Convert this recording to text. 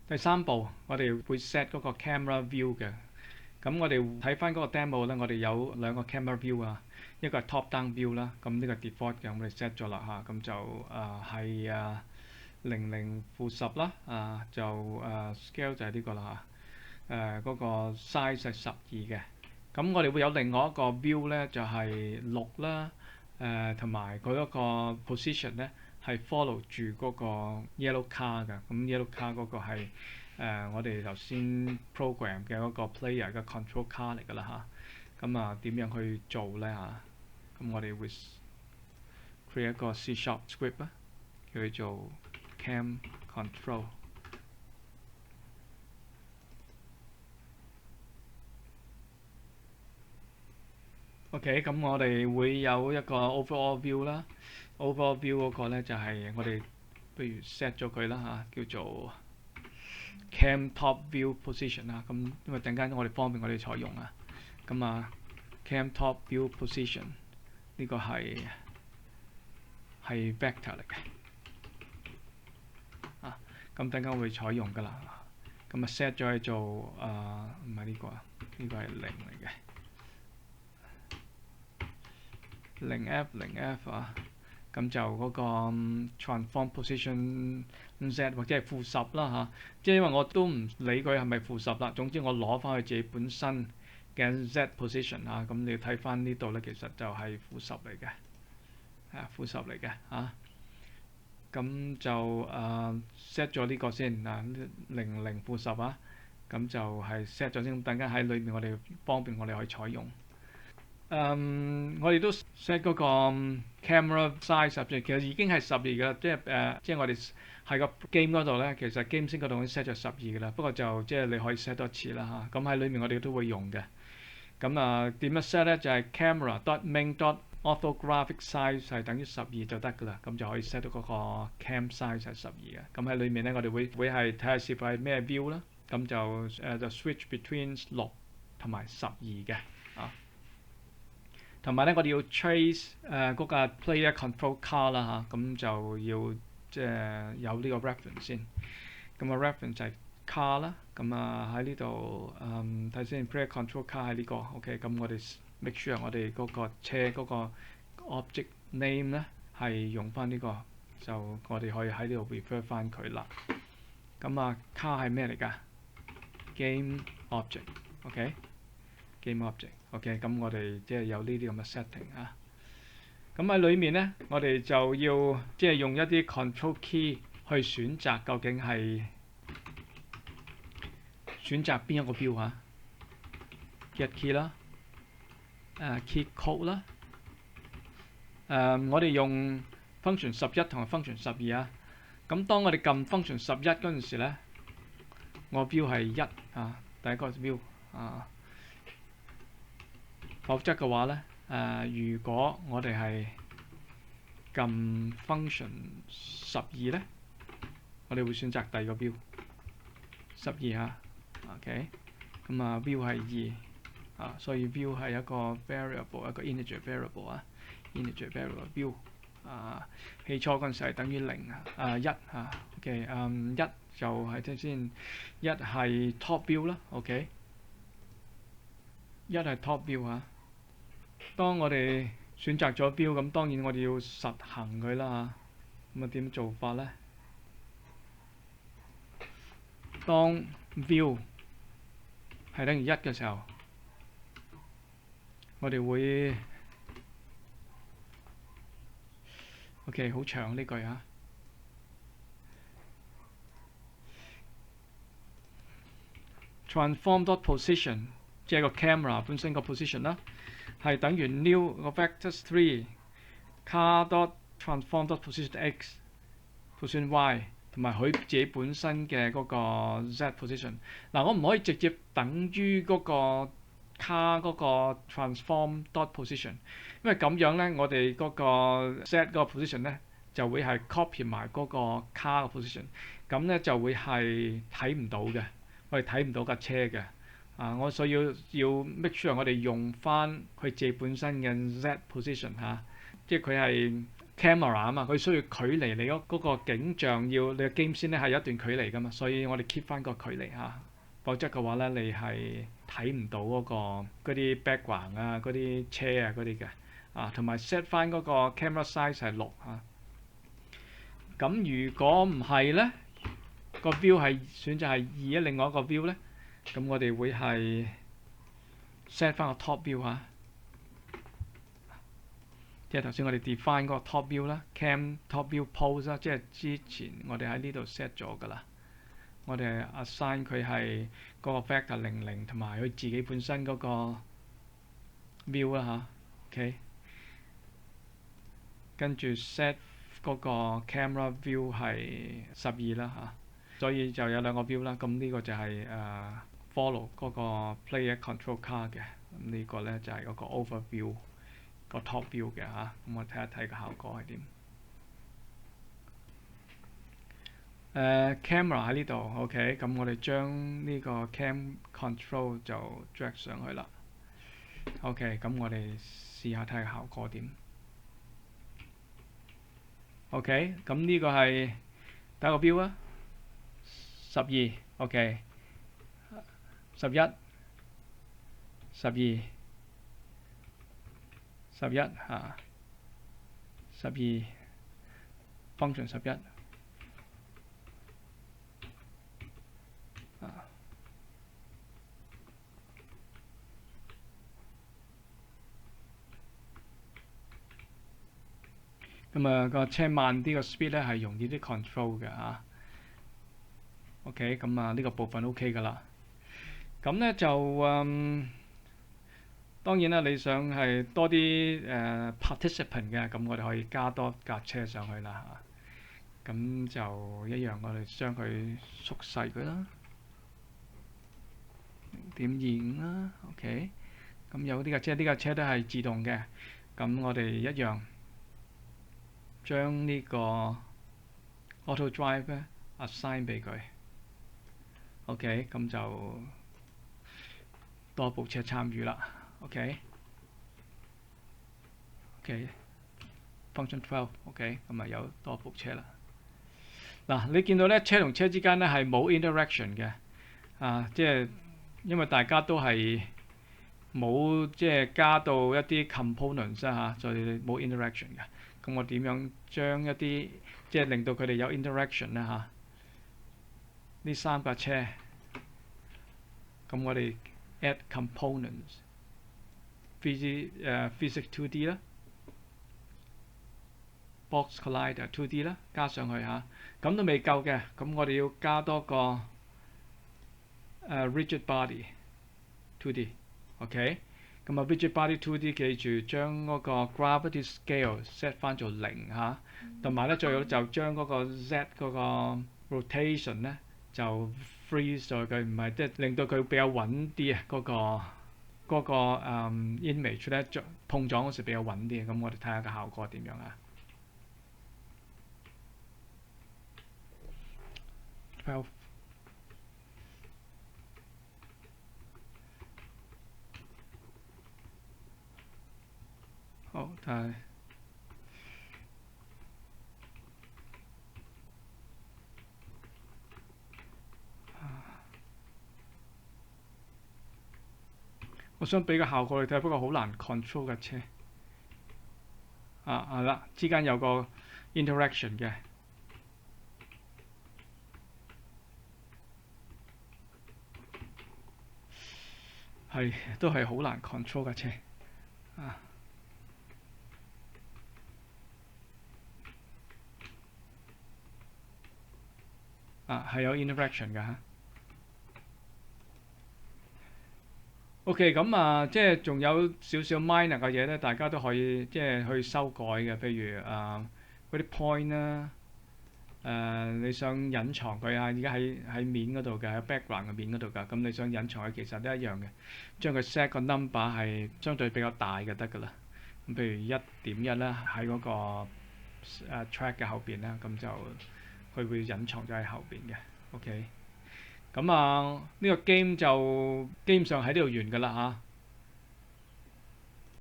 第三步，我哋會 set 嗰個 camera view 嘅。咁我哋睇翻嗰個 demo 咧，我哋有兩個 camera view 啊，一個係 top down view 啦，咁呢個 default 嘅，我哋 set 咗啦嚇，咁就係00/10啦，scale 就係呢個啦嚇，嗰個 size 係12嘅。咁我哋會有另外一個 view 咧，就係6啦，同埋佢嗰個 position 咧係 follow 住嗰個 yellow car 嘅。咁 yellow car 嗰個係我哋頭先 program 嘅嗰個 player 嘅 control car 嚟㗎啦嚇。咁點樣去做咧嚇？咁我哋會 create 一個 C# script 啊，叫佢做 cam control。OK，咁我哋會有一個 overall view 啦。overall view 嗰個咧就係我哋不如 set 咗佢啦嚇，叫做 cam top view position 啦。咁因為陣間我哋方便我哋採用啊。咁cam top view position 呢個係 vector 嚟嘅啊。咁陣間我會採用㗎啦。咁set 咗去做唔係呢個啊，呢個係0嚟嘅。0F 啊，咁就嗰個 transform position z 或者係負10啦嚇，即係因為我都唔理佢係咪負10啦，總之我攞翻佢自己本身嘅 z position 啊，咁你要睇翻呢度咧，其實就係負10嚟嘅，負10嚟嘅嚇。咁就set 咗呢個先00/10啊，咁就係 set 咗先，等間喺裏面我哋方便我哋可以採用。我哋都 set 嗰個 camera size 其實已經係12㗎啦，即係我哋喺個 game 嗰度咧，其實 game 先嗰度已經 set 咗12㗎啦。不過就即係你可以 set 多次啦嚇。咁喺裏面我哋都會用嘅。咁點樣 set 咧？就係 camera.main.orthographic size 係等於12就得㗎啦。咁就可以 set 到嗰個 cam size 係12嘅。咁喺裏面咧，我哋會係睇下是否係咩 view 啦。咁就switch between 6同埋12嘅啊。同埋咧，我哋要 trace 嗰個 player control car 啦嚇，咁就要即係有呢個 reference 先。咁reference 就係 car 啦。咁喺呢度睇先 player control car 係呢個 OK。咁我哋 make sure 我哋嗰個車嗰個 object name 咧係用翻呢個，就我哋可以喺呢度 refer 翻佢啦。咁car 係咩嚟㗎？game object OK。game object，OK，咁我哋即係有呢啲咁嘅 setting 啊。咁喺裏面咧，我哋就要即係用一啲 control key 去選擇究竟係選擇邊一個標啊 ？get key 啦，key code 啦。我哋用 function 11同埋 function 12啊。咁當我哋撳 function 11嗰陣時咧，我 view 係1啊，第一個 view 啊。否則嘅話咧，如果我哋係撳 function 12咧，我哋會選擇第二個 view 12嚇 ，OK，咁view 係2所以 view 係一個 variable， 一個 integer variable 啊 ，integer variable view 起初嗰陣時係等於01嚇 ，OK， 1就係睇先，1係 top view 啦 ，OK， 1係 top view 嚇。當我哋選擇咗 view，咁當然我哋要實行佢啦嚇。咁點做法咧？當 view 係等於1嘅時候，我哋會 OK 好長呢句嚇。transform.position 即係個 camera 本身個 position 啦。係等於 new 個 vectors 3 car.transform.position x position y 同埋佢自己本身嘅嗰個 z position。我唔可以直接等於嗰個 car 嗰個 transform.position， 因為咁樣咧，我哋嗰個 z 嗰個 position 咧就會係 copy 埋嗰個 car 嘅 position， 咁咧就會係睇唔到嘅，我哋睇唔到架車嘅。我所以要 make sure 我哋用翻佢自己本身嘅 z position 即係佢係 camera 啊嘛，佢需要距離你嗰個景象要你嘅 game 先咧係有一段距離噶嘛，所以我哋 keep 翻個距離嚇，否則嘅話咧你係睇唔到嗰啲 background 啊、嗰啲車啊嗰啲嘅同埋 set 翻嗰個 camera size 係6嚇。咁如果唔係咧，個 view 係選擇係2另外一個 view 咧，咁我哋會係 set 翻個 top view 嚇。即係頭先我哋 define 嗰個 top view 啦 ，cam top view pose 啦，即係之前我哋喺呢度 set 咗㗎啦。我哋 assign 佢係嗰個 factor 00同埋佢自己本身嗰個 view 啦嚇 ，OK。跟住 set 嗰個 camera view 係12啦嚇，所以就有2個 view 啦。咁呢個就係follow 嗰個 player control card 嘅，咁呢個咧就係嗰個 overview。個 top view 嘅嚇，咁我睇一睇個效果係點。camera 喺呢度 ，OK， 咁我哋將呢個 cam control 就 drag 上去啦。OK， 咁我哋試下睇下效果點。OK， 咁呢個係第一個 view 啊，12 ，OK， 11、12。11嚇，12 function 11咁個車慢啲個 speed 咧係容易啲 control 嘅嚇。OK， 咁呢個部分 OK 㗎啦。咁咧就當然啦，你想係多啲participant 嘅，咁我哋可以加多架車上去啦嚇。咁就一樣，我哋將佢縮細佢啦，0.25啦 ，OK。咁有呢架車，呢架車都係自動嘅。咁我哋一樣將呢個 auto drive 咧 assign 俾佢。OK， 咁就多部車參與啦。OK，function 12 OK， 咁有多部車啦。嗱，你見到咧車同車之間咧係冇 interaction 嘅，即係因為大家都係冇即係加到一啲 components 所以冇 interaction 嘅。咁我點樣將一啲即係令到佢哋有 interaction 咧呢3架車，咁我哋 add components。Physics 2D 啦 ，Box Collider 2D 啦，加上去嚇，咁都未夠嘅，咁我哋要加多個Rigid Body 2D，OK， 咁Rigid Body 2D 記住將嗰個 Gravity Scale set 翻做0嚇，同埋咧最好就將嗰個 Z 嗰個 Rotation 咧就 freeze 咗佢，唔係即係令到佢比較穩啲嗰個image 咧碰撞嗰時比較穩啲，咁我哋睇下個效果點樣啊。12好，睇下。我想俾個效果你睇，不過好難 control 架車。係啦，之間有個 interaction 嘅。都係好難 control 架車。係有 interaction 㗎。OK， 咁即係仲有少少 minor 嘅嘢咧，大家都可以即係去修改嘅，譬如嗰啲 point 啦，你想隱藏佢而家喺面嗰度嘅，喺 background 嘅面嗰度㗎，咁你想隱藏佢其實都一樣嘅，將佢 set 個 number 係相對比較大嘅得㗎啦。咁譬如1.1啦，喺嗰個track 嘅後邊啦，咁就佢會隱藏咗喺後邊嘅。OK。咁呢個 game 就基本上喺呢度完㗎啦